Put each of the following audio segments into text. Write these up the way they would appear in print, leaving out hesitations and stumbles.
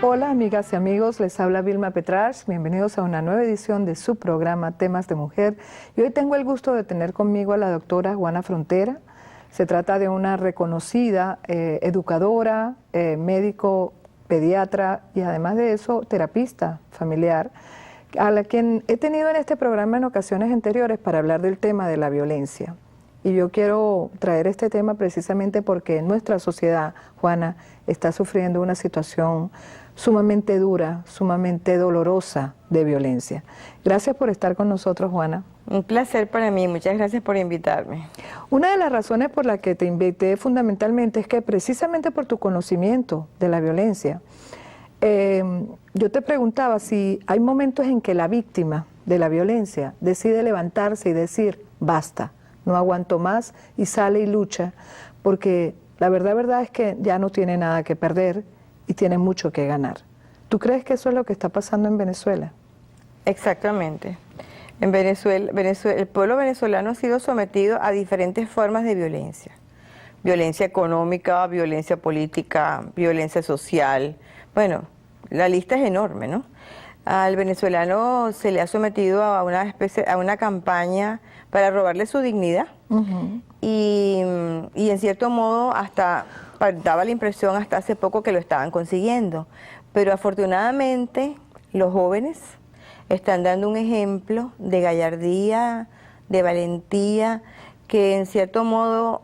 Hola amigas y amigos, les habla Vilma Petrach, bienvenidos a una nueva edición de su programa Temas de Mujer. Y hoy tengo el gusto de tener conmigo a la doctora Juana Frontera. Se trata de una reconocida educadora, médico, pediatra y además de eso terapista familiar, a la quien he tenido en este programa en ocasiones anteriores para hablar del tema de la violencia. Y yo quiero traer este tema precisamente porque nuestra sociedad, Juana, está sufriendo una situación sumamente dura, sumamente dolorosa de violencia. Gracias por estar con nosotros, Juana. Un placer para mí, muchas gracias por invitarme. Una de las razones por la que te invité fundamentalmente es que precisamente por tu conocimiento de la violencia, yo te preguntaba si hay momentos en que la víctima de la violencia decide levantarse y decir, basta, no aguanto más, y sale y lucha, porque la verdad es que ya no tiene nada que perder y tiene mucho que ganar. ¿Tú crees que eso es lo que está pasando en Venezuela? Exactamente. En Venezuela, el pueblo venezolano ha sido sometido a diferentes formas de violencia. Violencia económica, violencia política, violencia social. Bueno, la lista es enorme, ¿no? Al venezolano se le ha sometido a una campaña para robarle su dignidad. Y en cierto modo hasta daba la impresión hasta hace poco que lo estaban consiguiendo. Pero afortunadamente los jóvenes están dando un ejemplo de gallardía, de valentía, que en cierto modo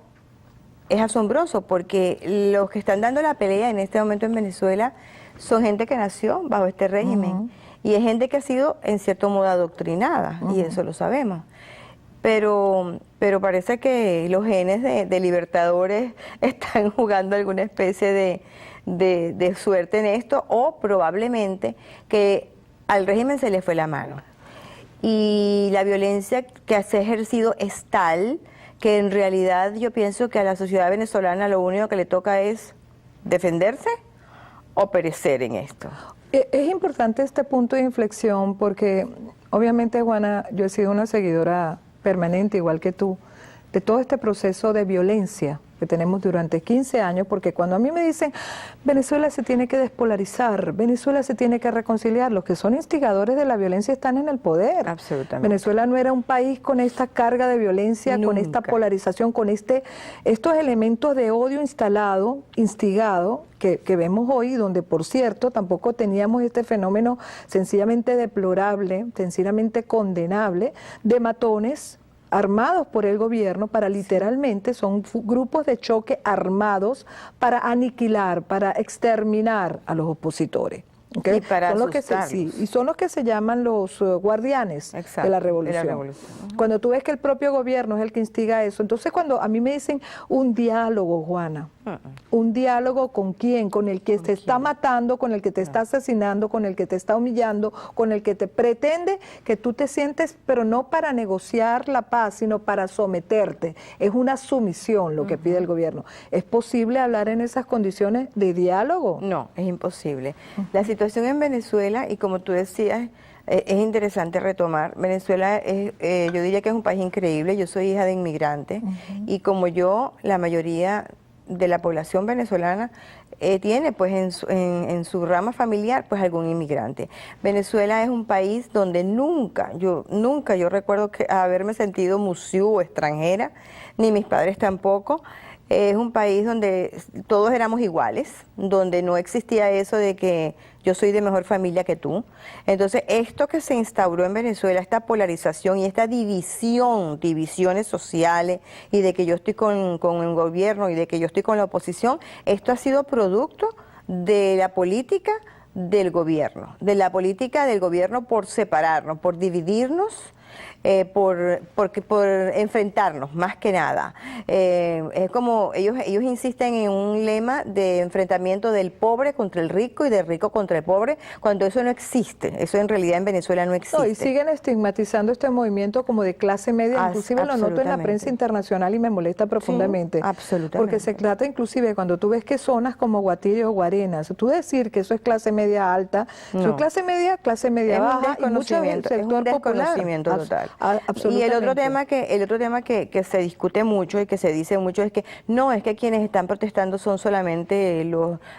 es asombroso, porque los que están dando la pelea en este momento en Venezuela son gente que nació bajo este régimen, y es gente que ha sido en cierto modo adoctrinada, y eso lo sabemos. Pero parece que los genes de libertadores están jugando alguna especie de suerte en esto, o probablemente que al régimen se le fue la mano. Y la violencia que se ha ejercido es tal que en realidad yo pienso que a la sociedad venezolana lo único que le toca es defenderse o perecer en esto. Es importante este punto de inflexión porque obviamente, Juana, yo he sido una seguidora permanente, igual que tú, de todo este proceso de violencia que tenemos durante 15 años, porque cuando a mí me dicen Venezuela se tiene que despolarizar, Venezuela se tiene que reconciliar, los que son instigadores de la violencia están en el poder. Absolutamente. Venezuela no era un país con esta carga de violencia, nunca, con esta polarización, con estos elementos de odio instigado que vemos hoy, donde por cierto tampoco teníamos este fenómeno sencillamente deplorable, sencillamente condenable, de matones armados por el gobierno para literalmente, son grupos de choque armados para aniquilar, para exterminar a los opositores. ¿Okay? Y para y son los que se llaman los guardianes de la revolución. Cuando tú ves que el propio gobierno es el que instiga eso, entonces cuando a mí me dicen un diálogo, Juana, un diálogo con quién, con el que te está matando, con el que te está asesinando, con el que te está humillando, con el que te pretende que tú te sientes, pero no para negociar la paz, sino para someterte. Es una sumisión lo que pide el gobierno. ¿Es posible hablar en esas condiciones de diálogo? No, es imposible. La situación en Venezuela, y como tú decías, es interesante retomar. Venezuela yo diría que es un país increíble. Yo soy hija de inmigrantes y como yo, la mayoría de la población venezolana tiene pues en su rama familiar pues algún inmigrante. Venezuela es un país donde nunca yo recuerdo haberme sentido museo o extranjera, ni mis padres tampoco. Es un país donde todos éramos iguales, donde no existía eso de que yo soy de mejor familia que tú. Entonces, esto que se instauró en Venezuela, esta polarización y esta divisiones sociales, y de que yo estoy con el gobierno y de que yo estoy con la oposición, esto ha sido producto de la política del gobierno, por separarnos, por dividirnos, por enfrentarnos más que nada. Es como ellos insisten en un lema de enfrentamiento del pobre contra el rico y del rico contra el pobre, cuando eso no existe. Eso en realidad en Venezuela no existe. No, y siguen estigmatizando este movimiento como de clase media, inclusive lo noto en la prensa internacional y me molesta profundamente. Sí, absolutamente. Porque se trata inclusive cuando tú ves que zonas como Guatire o Guarenas, tú decir que eso es clase media alta, eso es clase media baja y mucho del sector popular. Total. Absolutamente. Y el otro tema que se discute mucho y que se dice mucho es que no, es que quienes están protestando son solamente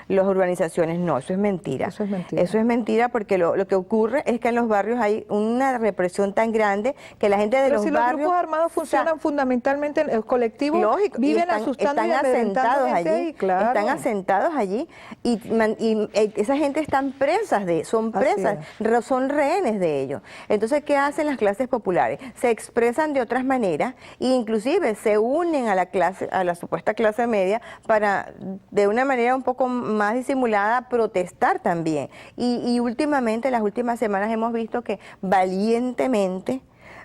las organizaciones. No, eso es mentira. Eso es mentira. Eso es mentira porque lo que ocurre es que en los barrios hay una represión tan grande que la gente de Pero los si barrios... los grupos armados funcionan fundamentalmente en el colectivo, lógico, viven asustando y amedrentando gente ahí, claro. Están asentados allí y esa gente están presas son presas, son rehenes de ellos. Entonces, ¿qué hacen las clases populares? Se expresan de otras maneras e inclusive se unen a la supuesta clase media para, de una manera un poco más disimulada, protestar también. Y últimamente, en las últimas semanas hemos visto que valientemente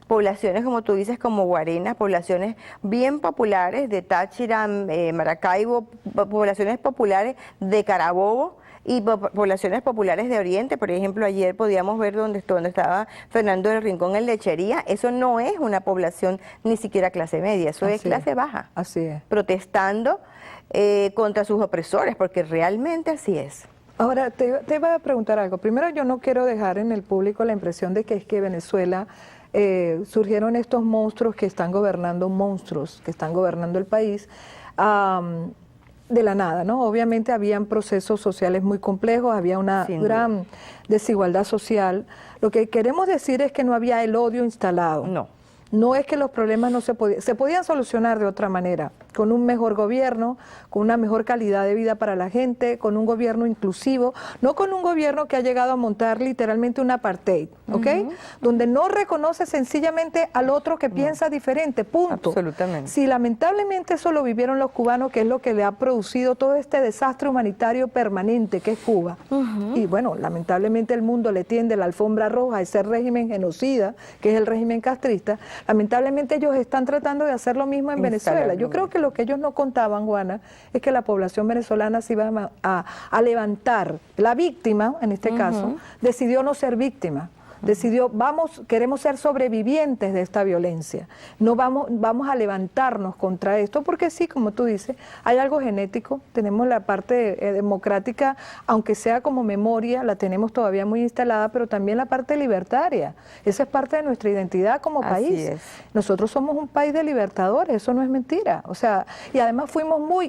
poblaciones, como tú dices, como Guarenas, poblaciones bien populares de Táchira, Maracaibo, poblaciones populares de Carabobo y poblaciones populares de Oriente. Por ejemplo, ayer podíamos ver donde estaba Fernando del Rincón en Lechería. Eso no es una población ni siquiera clase media, eso es clase baja. Así es. Protestando contra sus opresores, porque realmente así es. Ahora, te iba a preguntar algo. Primero, yo no quiero dejar en el público la impresión de que es que Venezuela surgieron estos monstruos que están gobernando el país de la nada, ¿no? Obviamente habían procesos sociales muy complejos, había una gran desigualdad social. Lo que queremos decir es que no había el odio instalado. No es que los problemas no se podían solucionar de otra manera, con un mejor gobierno, con una mejor calidad de vida para la gente, con un gobierno inclusivo, no con un gobierno que ha llegado a montar literalmente un apartheid, ¿ok? Donde no reconoce sencillamente al otro que piensa diferente, punto. Absolutamente. Si lamentablemente eso lo vivieron los cubanos, que es lo que le ha producido todo este desastre humanitario permanente que es Cuba, y bueno, lamentablemente el mundo le tiende la alfombra roja a ese régimen genocida, que es el régimen castrista. Lamentablemente ellos están tratando de hacer lo mismo en Venezuela. Yo creo que lo que ellos no contaban, Juana, es que la población venezolana se iba a levantar. La víctima, en este caso, decidió no ser víctima. Decidió, queremos ser sobrevivientes de esta violencia, no vamos a levantarnos contra esto, porque sí, como tú dices, hay algo genético, tenemos la parte democrática, aunque sea como memoria, la tenemos todavía muy instalada, pero también la parte libertaria, esa es parte de nuestra identidad como país. Nosotros somos un país de libertadores, eso no es mentira, o sea, y además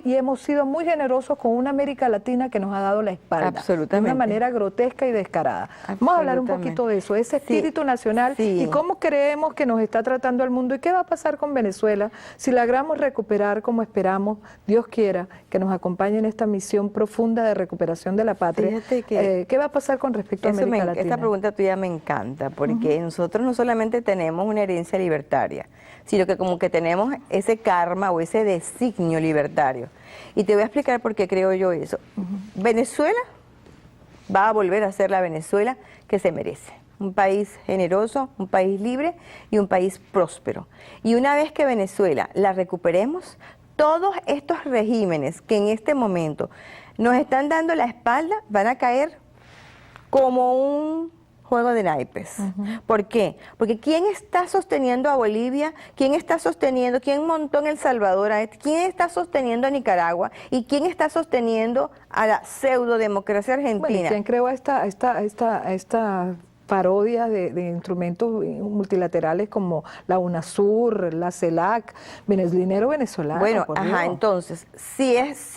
y hemos sido muy generosos con una América Latina que nos ha dado la espalda, de una manera grotesca y descarada. Vamos a hablar un poquito de eso, ese espíritu nacional y cómo creemos que nos está tratando el mundo y qué va a pasar con Venezuela si logramos recuperar como esperamos, Dios quiera, que nos acompañe en esta misión profunda de recuperación de la patria. ¿Qué va a pasar con respecto a América Latina? Esta pregunta tuya me encanta porque nosotros no solamente tenemos una herencia libertaria, sino que como que tenemos ese karma o ese designio libertario. Y te voy a explicar por qué creo yo eso. Venezuela va a volver a ser la Venezuela que se merece. Un país generoso, un país libre y un país próspero. Y una vez que Venezuela la recuperemos, todos estos regímenes que en este momento nos están dando la espalda van a caer como un juego de naipes. ¿Por qué? Porque ¿quién está sosteniendo a Bolivia? ¿Quién montó en El Salvador a esto? ¿Quién está sosteniendo a Nicaragua? ¿Y quién está sosteniendo a la pseudodemocracia argentina? Bueno, ¿quién creó esta parodia de instrumentos multilaterales como la UNASUR, la CELAC, dinero venezolano? Bueno, entonces, si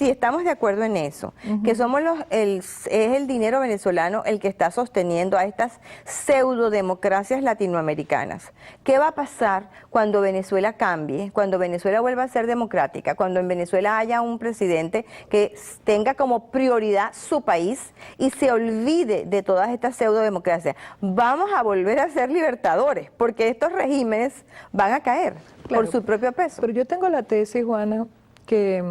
estamos de acuerdo en eso, que somos es el dinero venezolano el que está sosteniendo a estas pseudodemocracias latinoamericanas. ¿Qué va a pasar cuando Venezuela cambie, cuando Venezuela vuelva a ser democrática, cuando en Venezuela haya un presidente que tenga como prioridad su país y se olvide de todas estas pseudodemocracias? Vamos a volver a ser libertadores, porque estos regímenes van a caer por su propio peso. Pero yo tengo la tesis, Juana, que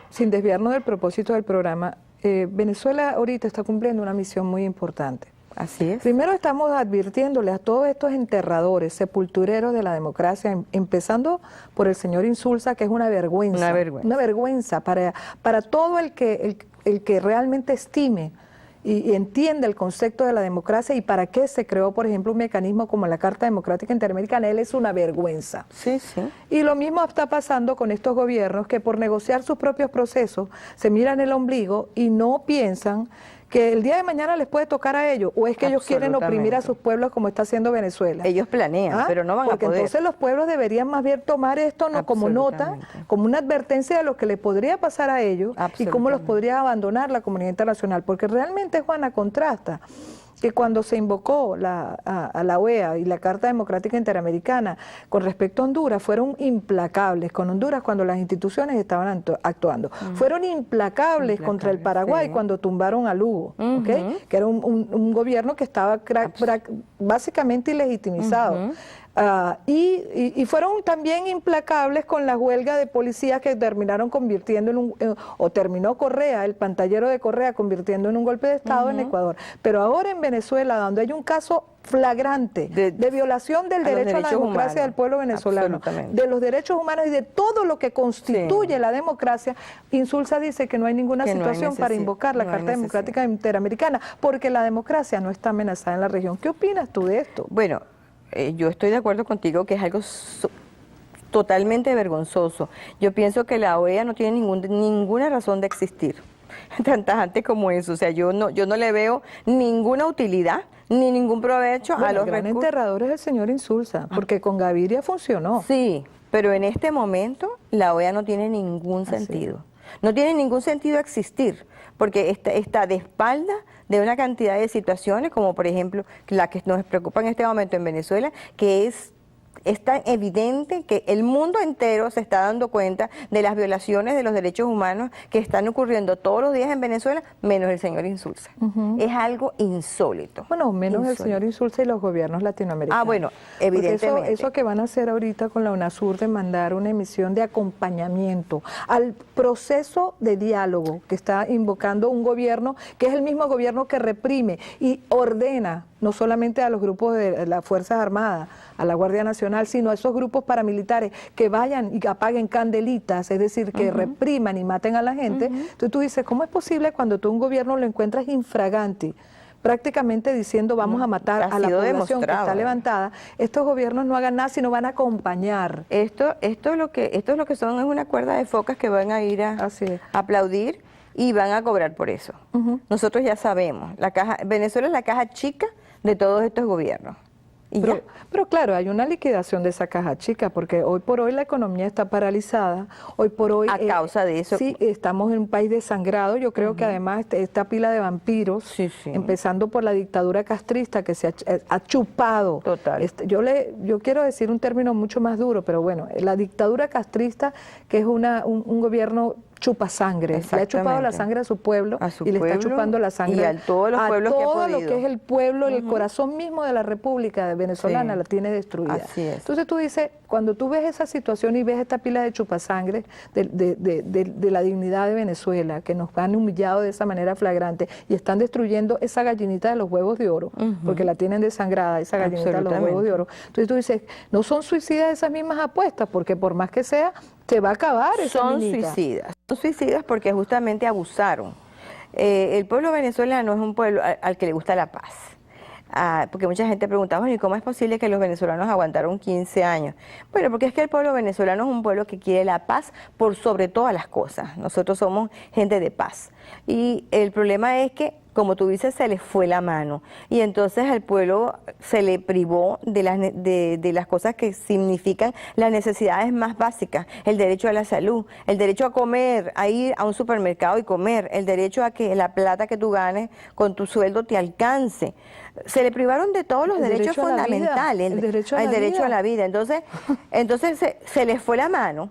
sin desviarnos del propósito del programa, Venezuela ahorita está cumpliendo una misión muy importante. Así es. Primero estamos advirtiéndole a todos estos enterradores, sepultureros de la democracia, empezando por el señor Insulza, que es una vergüenza. Una vergüenza para todo el que realmente estime y entiende el concepto de la democracia y para qué se creó, por ejemplo, un mecanismo como la Carta Democrática Interamericana. Él es una vergüenza. Sí, sí. Y lo mismo está pasando con estos gobiernos que por negociar sus propios procesos se miran el ombligo y no piensan que el día de mañana les puede tocar a ellos, o es que ellos quieren oprimir a sus pueblos como está haciendo Venezuela. Ellos planean, pero no van a poder. Porque entonces los pueblos deberían más bien tomar esto no como nota, como una advertencia de lo que le podría pasar a ellos y cómo los podría abandonar la comunidad internacional, porque realmente, Juana, contrasta que cuando se invocó a la OEA y la Carta Democrática Interamericana con respecto a Honduras, fueron implacables con Honduras cuando las instituciones estaban actuando. Fueron implacables contra el Paraguay cuando tumbaron a Lugo, que era un gobierno que estaba básicamente ilegitimizado. Y fueron también implacables con la huelga de policías que terminaron convirtiendo o terminó Correa, el pantallero de Correa, convirtiendo en un golpe de Estado en Ecuador. Pero ahora en Venezuela, donde hay un caso flagrante de violación del derecho a la democracia del pueblo venezolano, de los derechos humanos y de todo lo que constituye la democracia, Insulza dice que no hay ninguna situación para invocar la Carta Democrática Interamericana, porque la democracia no está amenazada en la región. ¿Qué opinas tú de esto? Bueno, yo estoy de acuerdo contigo que es algo totalmente vergonzoso. Yo pienso que la OEA no tiene ninguna razón de existir, tan tajante como eso. O sea, yo no le veo ninguna utilidad ni ningún provecho a los recursos. El gran enterrador es el señor Insulza, porque con Gaviria funcionó. Sí, pero en este momento la OEA no tiene ningún sentido. No tiene ningún sentido existir, porque está de espalda de una cantidad de situaciones, como por ejemplo la que nos preocupa en este momento en Venezuela, que es tan evidente que el mundo entero se está dando cuenta de las violaciones de los derechos humanos que están ocurriendo todos los días en Venezuela, menos el señor Insulza. Es algo insólito. Bueno, menos el señor Insulza y los gobiernos latinoamericanos. Bueno, evidentemente. Eso que van a hacer ahorita con la UNASUR de mandar una emisión de acompañamiento al proceso de diálogo que está invocando un gobierno que es el mismo gobierno que reprime y ordena no solamente a los grupos de las Fuerzas Armadas, a la Guardia Nacional, sino a esos grupos paramilitares que vayan y apaguen candelitas, es decir, que repriman y maten a la gente. Entonces tú dices, ¿cómo es posible cuando tú un gobierno lo encuentras infraganti, prácticamente diciendo vamos a matar a la población que está levantada, estos gobiernos no hagan nada, sino van a acompañar? Esto es lo que son, es una cuerda de focas que van a ir a aplaudir y van a cobrar por eso. Nosotros ya sabemos, Venezuela es la caja chica de todos estos gobiernos. Pero claro, hay una liquidación de esa caja chica, porque hoy por hoy la economía está paralizada, hoy por hoy... A causa de eso. Sí, estamos en un país desangrado, yo creo que además esta pila de vampiros, empezando por la dictadura castrista que se ha chupado. Total. Yo quiero decir un término mucho más duro, pero bueno, la dictadura castrista, que es un gobierno chupa sangre, le ha chupado la sangre a su pueblo y le está chupando la sangre a todos los pueblos que ha podido. Lo que es el pueblo, el corazón mismo de la República venezolana la tiene destruida. Así es. Entonces tú dices, cuando tú ves esa situación y ves esta pila de chupasangre de la dignidad de Venezuela, que nos han humillado de esa manera flagrante y están destruyendo esa gallinita de los huevos de oro, porque la tienen desangrada, esa gallinita de los huevos de oro. Entonces tú dices, no son suicidas esas mismas apuestas, porque por más que sea, se va a acabar esa minita. Son suicidas porque justamente abusaron. El pueblo venezolano es un pueblo al que le gusta la paz. Porque mucha gente pregunta, bueno, ¿y cómo es posible que los venezolanos aguantaron 15 años? Bueno, porque es que el pueblo venezolano es un pueblo que quiere la paz por sobre todas las cosas. Nosotros somos gente de paz. Y el problema es que, como tú dices, se les fue la mano. Y entonces al pueblo se le privó de las cosas que significan las necesidades más básicas. El derecho a la salud, el derecho a comer, a ir a un supermercado y comer, el derecho a que la plata que tú ganes con tu sueldo te alcance. Se le privaron de todos los derechos fundamentales, el derecho a la vida. Entonces se les fue la mano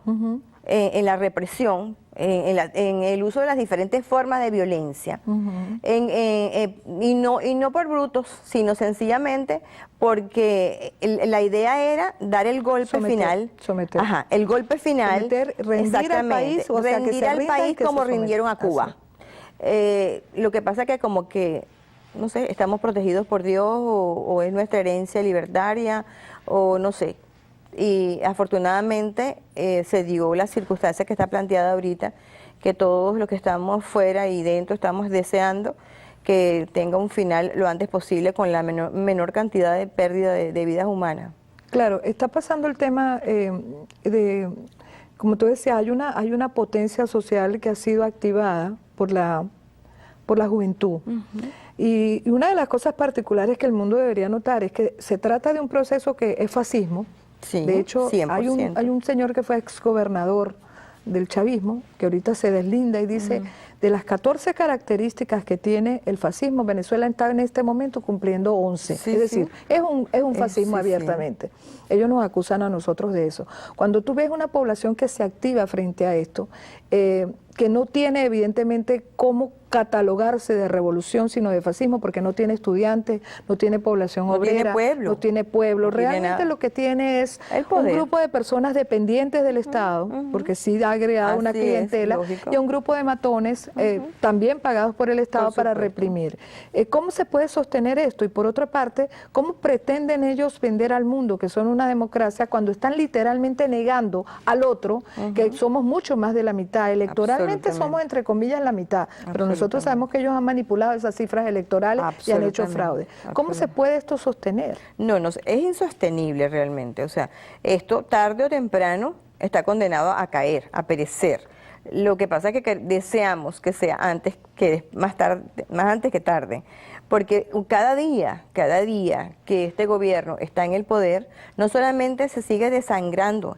en la represión, en el uso de las diferentes formas de violencia, y no por brutos, sino sencillamente porque la idea era dar el golpe final, el golpe final, rendir al país, o sea, rendir al país como rindieron a Cuba. Lo que pasa que como que, no sé, estamos protegidos por Dios o es nuestra herencia libertaria o no sé. Y afortunadamente se dio la circunstancia que está planteada ahorita, que todos los que estamos fuera y dentro estamos deseando que tenga un final lo antes posible con la menor cantidad de pérdida de vidas humanas. Claro, está pasando el tema como tú decías, hay una potencia social que ha sido activada por por la juventud. Y una de las cosas particulares que el mundo debería notar es que se trata de un proceso que es fascismo. Sí, de hecho, 100%. hay un señor que fue exgobernador del chavismo, que ahorita se deslinda y dice, de las 14 características que tiene el fascismo, Venezuela está en este momento cumpliendo 11. Sí, es decir, sí. es un fascismo Sí, sí. abiertamente. Ellos nos acusan a nosotros de eso. Cuando tú ves una población que se activa frente a esto, que no tiene evidentemente cómo catalogarse de revolución, sino de fascismo, porque no tiene estudiantes, no tiene población obrera, pueblo. no tiene pueblo. No tiene Realmente nada. lo que tiene es El un poder. grupo de personas dependientes del Estado, porque sí ha agregado una Así es, clientela, lógico. y un grupo de matones también pagados por el Estado Por para supuesto. reprimir. ¿Cómo se puede sostener esto? Y por otra parte, ¿cómo pretenden ellos vender al mundo que son una democracia cuando están literalmente negando al otro que somos mucho más de la mitad? Electoralmente somos, entre comillas, la mitad, pero nosotros sabemos que ellos han manipulado esas cifras electorales y han hecho fraude. ¿Cómo se puede esto sostener? No, es insostenible realmente. O sea, esto tarde o temprano está condenado a caer, a perecer. Lo que pasa es que deseamos que sea más antes que tarde, porque cada día que este gobierno está en el poder, no solamente se sigue desangrando,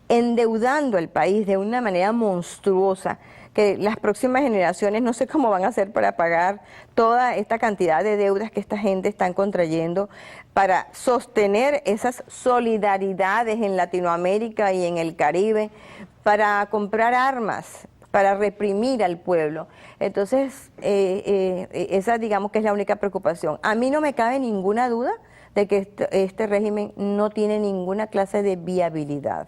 endeudando al país de una manera monstruosa, que las próximas generaciones no sé cómo van a hacer para pagar toda esta cantidad de deudas que esta gente están contrayendo para sostener esas solidaridades en Latinoamérica y en el Caribe, para comprar armas, para reprimir al pueblo. Entonces, esa digamos que es la única preocupación. A mí no me cabe ninguna duda de que este régimen no tiene ninguna clase de viabilidad,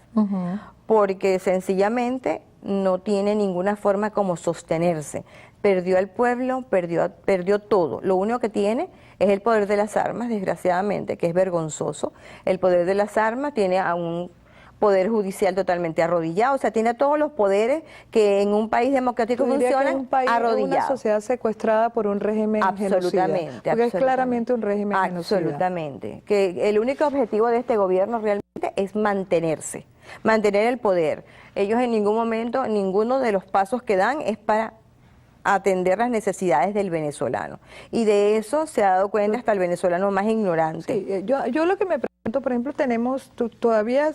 porque sencillamente no tiene ninguna forma como sostenerse. Perdió al pueblo, perdió todo. Lo único que tiene es el poder de las armas, desgraciadamente, que es vergonzoso. El poder de las armas, tiene a un poder judicial totalmente arrodillado, o sea, tiene todos los poderes que en un país democrático funcionan un país, arrodillados. una sociedad secuestrada por un régimen genocida, porque es claramente un régimen genocida. Absolutamente. Que el único objetivo de este gobierno realmente es mantener el poder. Ellos en ningún momento, ninguno de los pasos que dan es para atender las necesidades del venezolano. Y de eso se ha dado cuenta hasta el venezolano más ignorante. Sí, yo lo que me pregunto, por ejemplo, todavía,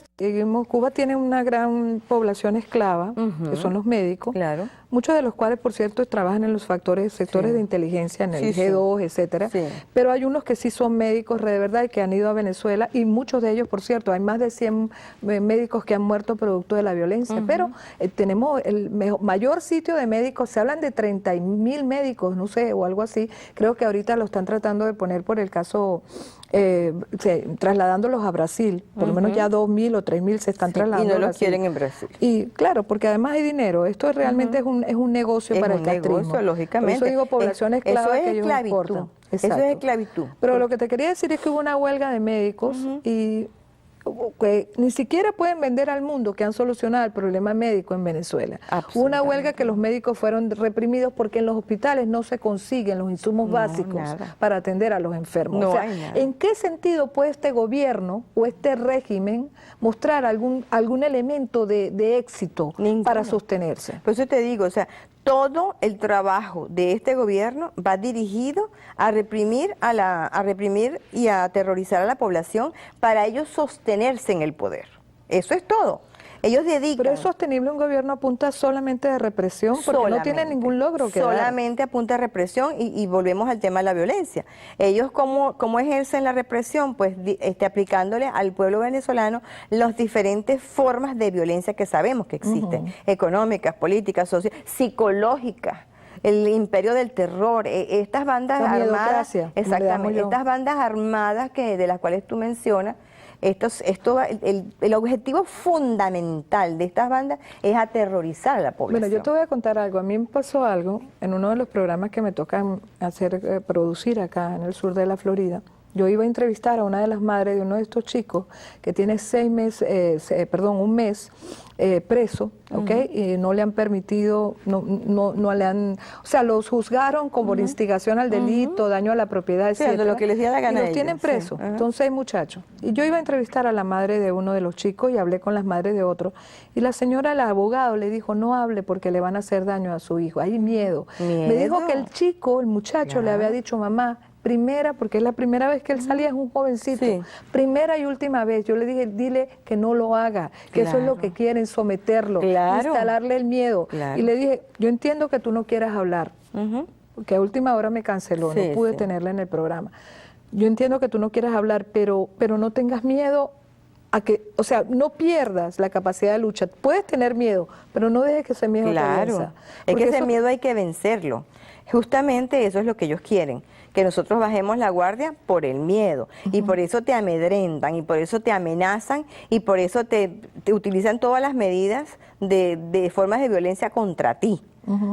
Cuba tiene una gran población esclava, que son los médicos, Claro. muchos de los cuales, por cierto, trabajan en los sectores de inteligencia, en el G2, etcétera. Sí. Pero hay unos que sí son médicos de verdad y que han ido a Venezuela, y muchos de ellos, por cierto, hay más de 100 médicos que han muerto producto de la violencia. Pero tenemos el mayor sitio de médicos, se hablan de 30.000 médicos, no sé, o algo así. Creo que ahorita lo están tratando de poner por el caso, trasladándolos a Brasil. Por lo menos ya 2.000 o 3.000 se están trasladando. Y no a los Brasil. quieren en Brasil. Y claro, porque además hay dinero. Esto realmente es un negocio para el castrismo. Negocio, lógicamente. Por eso digo población esclava que ellos exportan. Eso es esclavitud. Pero lo que te quería decir es que hubo una huelga de médicos y que ni siquiera pueden vender al mundo que han solucionado el problema médico en Venezuela. Hubo una huelga que los médicos fueron reprimidos porque en los hospitales no se consiguen los insumos básicos para atender a los enfermos. No o sea, hay nada. ¿en qué sentido puede este gobierno o este régimen mostrar algún elemento de éxito para sostenerse? Por eso te digo, o sea, todo el trabajo de este gobierno va dirigido a reprimir y a aterrorizar a la población para ellos sostenerse en el poder. Eso es todo. Ellos dedican... Pero es sostenible un gobierno a punta solamente de represión, porque no tiene ningún logro que dar. Solamente a punta de represión, y volvemos al tema de la violencia. Ellos, ¿cómo ejercen la represión? Pues aplicándole al pueblo venezolano las diferentes formas de violencia que sabemos que existen, económicas, políticas, sociales, psicológicas. El imperio del terror, estas bandas armadas, exactamente, estas bandas armadas de las cuales tú mencionas. El objetivo fundamental de estas bandas es aterrorizar a la población. Bueno, yo te voy a contar algo. A mí me pasó algo en uno de los programas que me toca producir acá en el sur de la Florida. yo iba a entrevistar a una de las madres de uno de estos chicos que tiene 6 meses, un mes preso, ¿ok? Y no le han permitido, no le han, o sea, los juzgaron como instigación al delito, daño a la propiedad, Sí, etcétera, de lo que les dio la gana y a los tienen ellos, presos. sí. Son 6 muchachos. Y yo iba a entrevistar a la madre de uno de los chicos y hablé con las madres de otro. Y la señora, el abogado, le dijo, no hable porque le van a hacer daño a su hijo. Hay miedo. Me dijo que el chico, el muchacho, le había dicho, mamá, primera, porque es la primera vez que él salía, es un jovencito, primera y última vez, yo le dije, dile que no lo haga, que eso es lo que quieren, someterlo, instalarle el miedo. Y le dije, yo entiendo que tú no quieras hablar, porque a última hora me canceló, no pude tenerla en el programa. Yo entiendo que tú no quieras hablar, pero no tengas miedo a que, o sea, no pierdas la capacidad de lucha. Puedes tener miedo, pero no dejes que ese miedo te venza. Es que ese miedo hay que vencerlo. Justamente eso es lo que ellos quieren, que nosotros bajemos la guardia por el miedo. Y por eso te amedrentan, y por eso te amenazan, y por eso te utilizan todas las medidas de formas de violencia contra ti.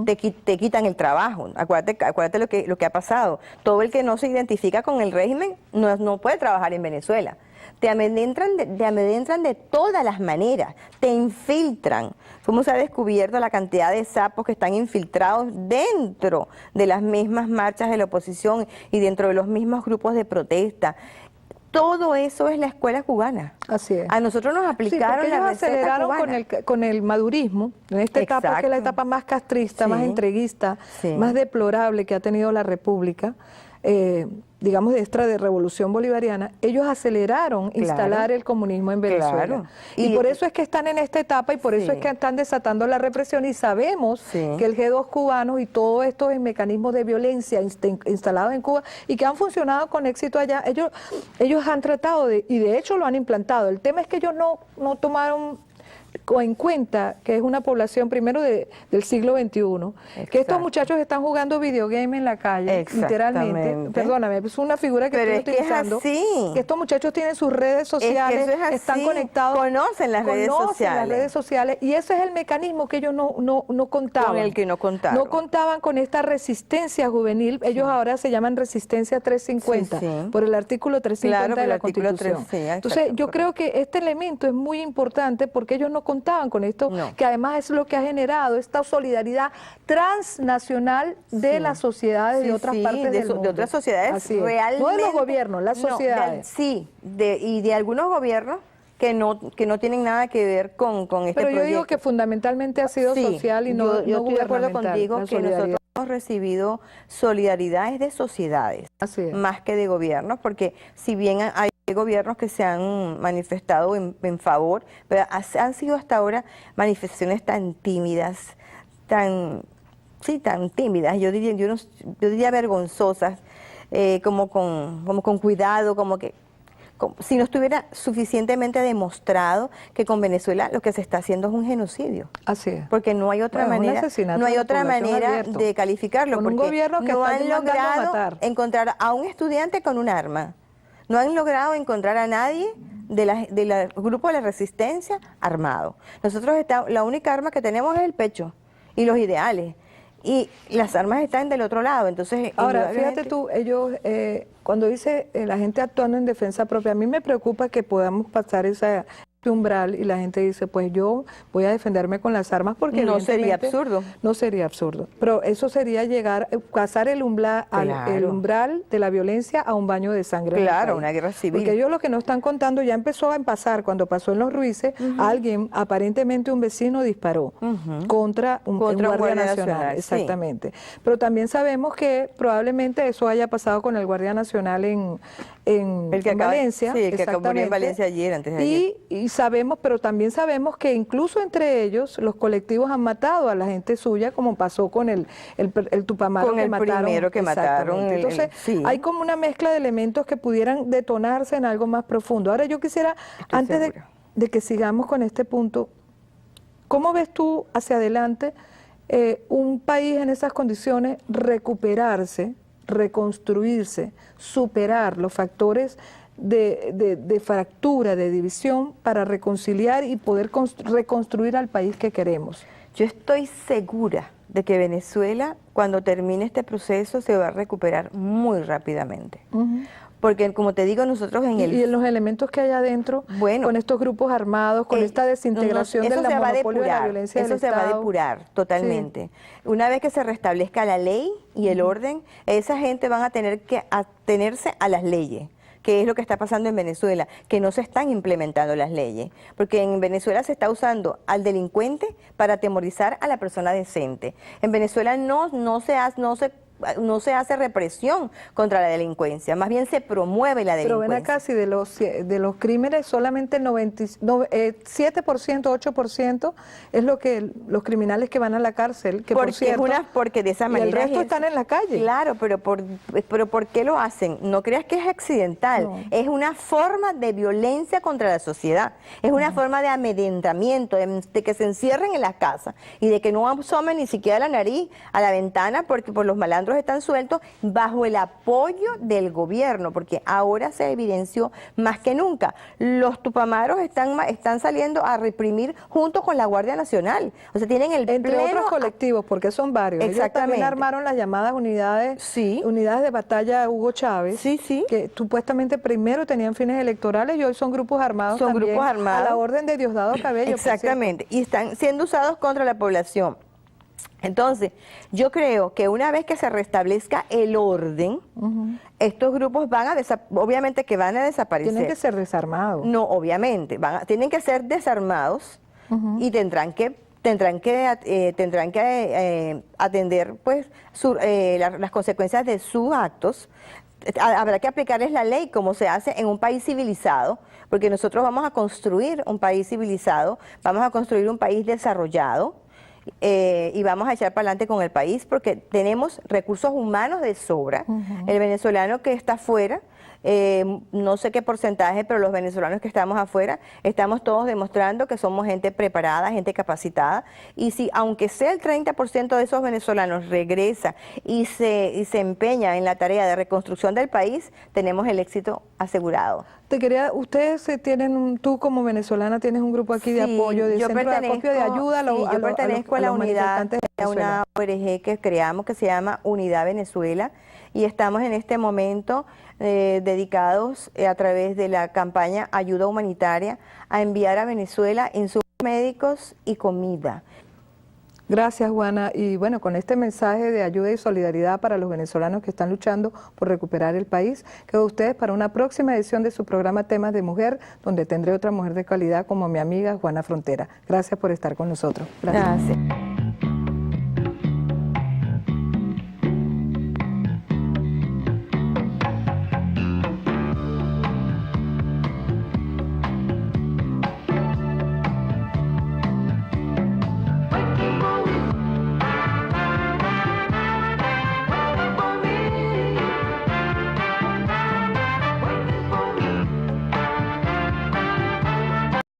Te quitan el trabajo. Acuérdate lo que ha pasado. Todo el que no se identifica con el régimen no puede trabajar en Venezuela. Te amedrentan de todas las maneras, te infiltran. ¿Cómo se ha descubierto la cantidad de sapos que están infiltrados dentro de las mismas marchas de la oposición y dentro de los mismos grupos de protesta? Todo eso es la escuela cubana. Así es. A nosotros nos aplicaron la receta aceleraron cubana. con el madurismo, en esta etapa que es la etapa más castrista, más entreguista, más deplorable que ha tenido la República, digamos, de revolución bolivariana. Ellos aceleraron instalar el comunismo en Venezuela. Y por eso es que están en esta etapa y por eso es que están desatando la represión y sabemos que el G2 cubano y todos estos mecanismos de violencia instalados en Cuba y que han funcionado con éxito allá, ellos han tratado y de hecho lo han implantado. El tema es que ellos no tomaron en cuenta que es una población primero del siglo XXI, que estos muchachos están jugando videogame en la calle, literalmente, perdóname, es una figura que estoy utilizando, que estos muchachos tienen sus redes sociales, están conectados, conocen las redes sociales, y ese es el mecanismo que ellos no contaban. Con el que no contaron. No contaban con esta resistencia juvenil, ellos ahora se llaman resistencia 350, por el artículo 350 de la Constitución. Entonces yo creo que este elemento es muy importante porque ellos no contaban con esto, que además es lo que ha generado esta solidaridad transnacional de las sociedades de otras partes del mundo. De otras sociedades realmente. No de los gobiernos, las sociedades. Y de algunos gobiernos que no tienen nada que ver con este proyecto. Pero yo digo que fundamentalmente ha sido social y no yo estoy de acuerdo gubernamental, contigo que nosotros hemos recibido solidaridades de sociedades, más que de gobiernos, porque si bien hay gobiernos que se han manifestado en favor, pero han sido hasta ahora manifestaciones tan tímidas, tan tímidas, yo diría vergonzosas, como con cuidado, como si no estuviera suficientemente demostrado que con Venezuela lo que se está haciendo es un genocidio. Así es. Porque no hay otra manera, de calificarlo, con un gobierno que no han logrado encontrar a un estudiante con un arma. No han logrado encontrar a nadie del grupo de la resistencia armado. Nosotros la única arma que tenemos es el pecho y los ideales. Y las armas están del otro lado. Entonces, ahora, fíjate tú, ellos, cuando dice la gente actuando en defensa propia, a mí me preocupa que podamos pasar ese umbral y la gente dice, pues yo voy a defenderme con las armas porque no sería absurdo. No sería absurdo, pero eso sería pasar el umbral de la violencia a un baño de sangre. Claro, una guerra civil. Porque ellos lo que nos están contando ya empezó a pasar, cuando pasó en Los Ruices, alguien, aparentemente un vecino, disparó contra un guardia nacional. Exactamente. Pero también sabemos que probablemente eso haya pasado con el guardia nacional en Valencia. Sí, el que acabó en Valencia antes de ayer. Y sabemos, pero también sabemos que incluso entre ellos los colectivos han matado a la gente suya, como pasó con el Tupamaro con el primero que mataron. Entonces hay como una mezcla de elementos que pudieran detonarse en algo más profundo. Ahora yo quisiera, antes de que sigamos con este punto, ¿cómo ves tú hacia adelante un país en esas condiciones recuperarse, reconstruirse, superar los factores de fractura, de división, para reconciliar y poder reconstruir al país que queremos? Yo estoy segura de que Venezuela, cuando termine este proceso, se va a recuperar muy rápidamente. Porque, como te digo, nosotros en y los elementos que hay adentro, bueno, con estos grupos armados, con esta desintegración del monopolio de la violencia del Estado. Eso se va a depurar totalmente. Sí. Una vez que se restablezca la ley y el orden, esa gente van a tener que atenerse a las leyes, que es lo que está pasando en Venezuela, que no se están implementando las leyes, porque en Venezuela se está usando al delincuente para atemorizar a la persona decente. En Venezuela no se hace represión contra la delincuencia, más bien se promueve la delincuencia. Pero ven acá, si de los crímenes solamente 7%, 8% es lo que los criminales que van a la cárcel, que porque de esa manera y el resto están en la calle. Claro, pero ¿por qué lo hacen? No creas que es accidental, es una forma de violencia contra la sociedad, es una forma de amedrentamiento, de que se encierren en las casas y de que no asomen ni siquiera la nariz a la ventana porque por los malandros están sueltos bajo el apoyo del gobierno, porque ahora se evidenció más que nunca. Los tupamaros están saliendo a reprimir junto con la Guardia Nacional. O sea, tienen el entre otros colectivos, porque son varios. Exactamente. Ellos también armaron las llamadas unidades de batalla Hugo Chávez, que supuestamente primero tenían fines electorales y hoy son grupos armados también, a la orden de Diosdado Cabello. Exactamente, y están siendo usados contra la población. Entonces, yo creo que una vez que se restablezca el orden, estos grupos obviamente que van a desaparecer. Tienen que ser desarmados. No, obviamente, tienen que ser desarmados y tendrán que atender pues las consecuencias de sus actos. Habrá que aplicarles la ley como se hace en un país civilizado, porque nosotros vamos a construir un país civilizado, vamos a construir un país desarrollado. Y vamos a echar para adelante con el país porque tenemos recursos humanos de sobra. El venezolano que está afuera, no sé qué porcentaje, pero los venezolanos que estamos afuera, estamos todos demostrando que somos gente preparada, gente capacitada, y si aunque sea el 30% de esos venezolanos regresa y se empeña en la tarea de reconstrucción del país, tenemos el éxito asegurado. Ustedes tienen, tú como venezolana tienes un grupo aquí de apoyo, de centro de acopio de ayuda yo pertenezco a la unidad, a una ONG que creamos que se llama Unidad Venezuela, y estamos en este momento dedicados a través de la campaña Ayuda Humanitaria a enviar a Venezuela insumos médicos y comida. Gracias, Juana. Y bueno, con este mensaje de ayuda y solidaridad para los venezolanos que están luchando por recuperar el país, quedo ustedes para una próxima edición de su programa Temas de Mujer, donde tendré otra mujer de calidad como mi amiga Juana Frontera. Gracias por estar con nosotros. Gracias.